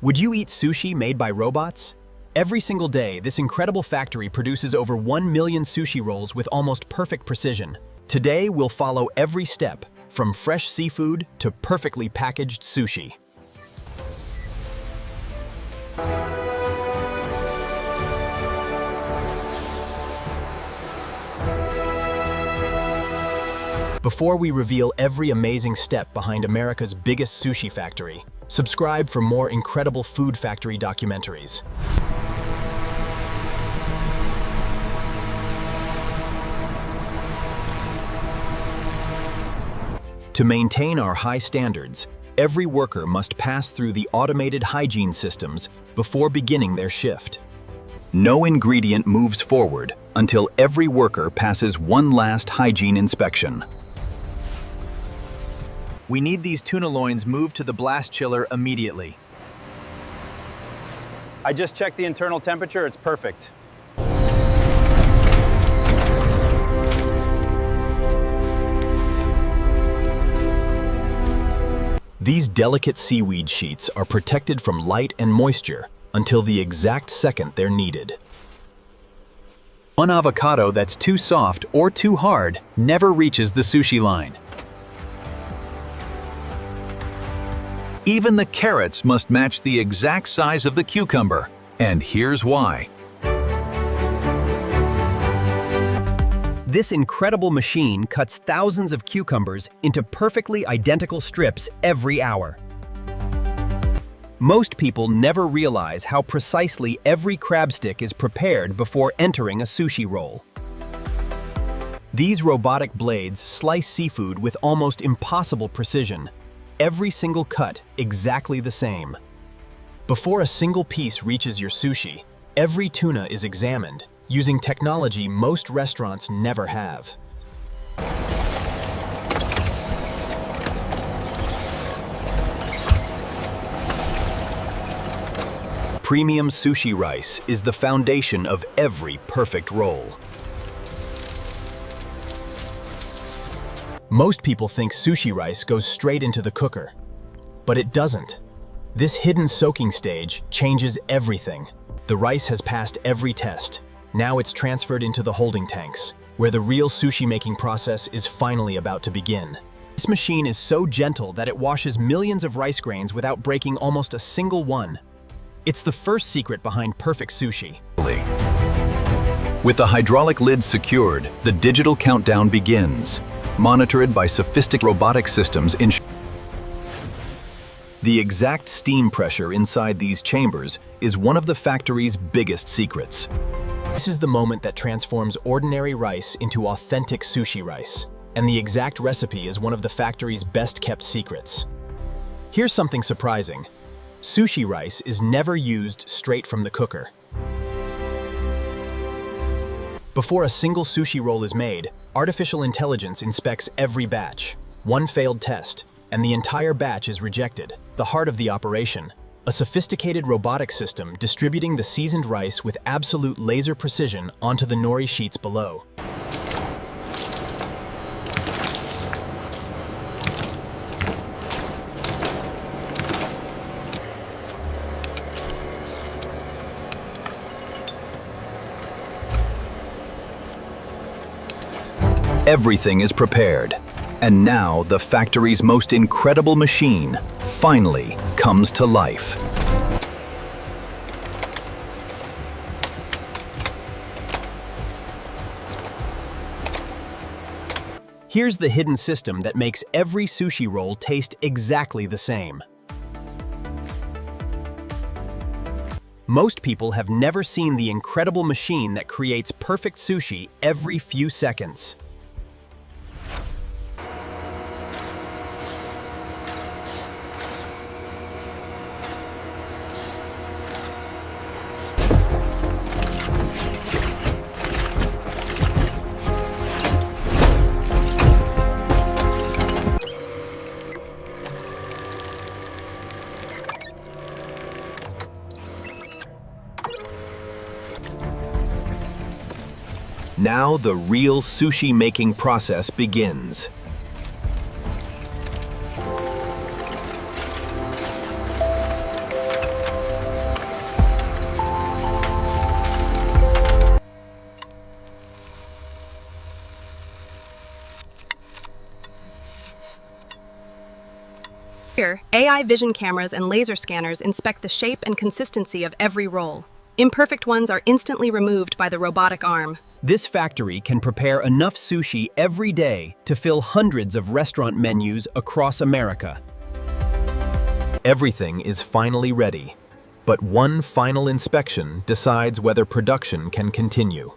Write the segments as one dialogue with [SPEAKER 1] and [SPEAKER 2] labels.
[SPEAKER 1] Would you eat sushi made by robots? Every single day, this incredible factory produces over 1 million sushi rolls with almost perfect precision. Today, we'll follow every step, from fresh seafood to perfectly packaged sushi. Before we reveal every amazing step behind America's biggest sushi factory, subscribe for more incredible food factory documentaries. To maintain our high standards, every worker must pass through the automated hygiene systems before beginning their shift. No ingredient moves forward until every worker passes one last hygiene inspection. We need these tuna loins moved to the blast chiller immediately.
[SPEAKER 2] I just checked the internal temperature, it's perfect.
[SPEAKER 1] These delicate seaweed sheets are protected from light and moisture until the exact second they're needed. One avocado that's too soft or too hard never reaches the sushi line.
[SPEAKER 3] Even the carrots must match the exact size of the cucumber, and here's why.
[SPEAKER 1] This incredible machine cuts thousands of cucumbers into perfectly identical strips every hour. Most people never realize how precisely every crab stick is prepared before entering a sushi roll. These robotic blades slice seafood with almost impossible precision. Every single cut exactly the same. Before a single piece reaches your sushi, every tuna is examined, using technology most restaurants never have. Premium sushi rice is the foundation of every perfect roll. Most people think sushi rice goes straight into the cooker, but it doesn't. This hidden soaking stage changes everything. The rice has passed every test. Now it's transferred into the holding tanks, where the real sushi making process is finally about to begin. This machine is so gentle that it washes millions of rice grains without breaking almost a single one. It's the first secret behind perfect sushi.
[SPEAKER 3] With the hydraulic lid secured, the digital countdown begins, monitored by sophisticated robotic systems.
[SPEAKER 1] The exact steam pressure inside these chambers is one of the factory's biggest secrets. This is the moment that transforms ordinary rice into authentic sushi rice, and the exact recipe is one of the factory's best-kept secrets. Here's something surprising. Sushi rice is never used straight from the cooker. Before a single sushi roll is made, artificial intelligence inspects every batch. One failed test, and the entire batch is rejected. The heart of the operation, a sophisticated robotic system distributing the seasoned rice with absolute laser precision onto the nori sheets below.
[SPEAKER 3] Everything is prepared, and now the factory's most incredible machine finally comes to life.
[SPEAKER 1] Here's the hidden system that makes every sushi roll taste exactly the same. Most people have never seen the incredible machine that creates perfect sushi every few seconds.
[SPEAKER 3] Now the real sushi making process begins.
[SPEAKER 4] Here, AI vision cameras and laser scanners inspect the shape and consistency of every roll. Imperfect ones are instantly removed by the robotic arm.
[SPEAKER 1] This factory can prepare enough sushi every day to fill hundreds of restaurant menus across America. Everything is finally ready, but one final inspection decides whether production can continue.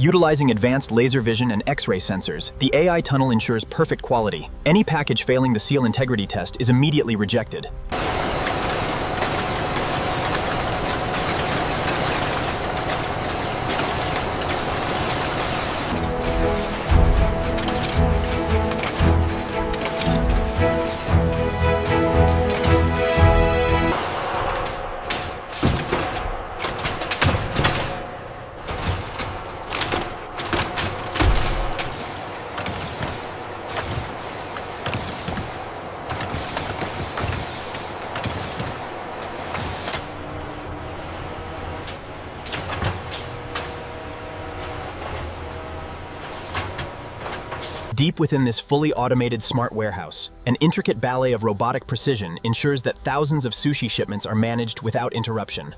[SPEAKER 1] Utilizing advanced laser vision and X-ray sensors, the AI tunnel ensures perfect quality. Any package failing the seal integrity test is immediately rejected. Deep within this fully automated smart warehouse, an intricate ballet of robotic precision ensures that thousands of sushi shipments are managed without interruption.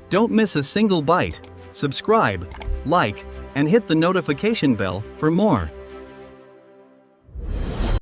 [SPEAKER 5] Don't miss a single bite. Subscribe, like, and hit the notification bell for more.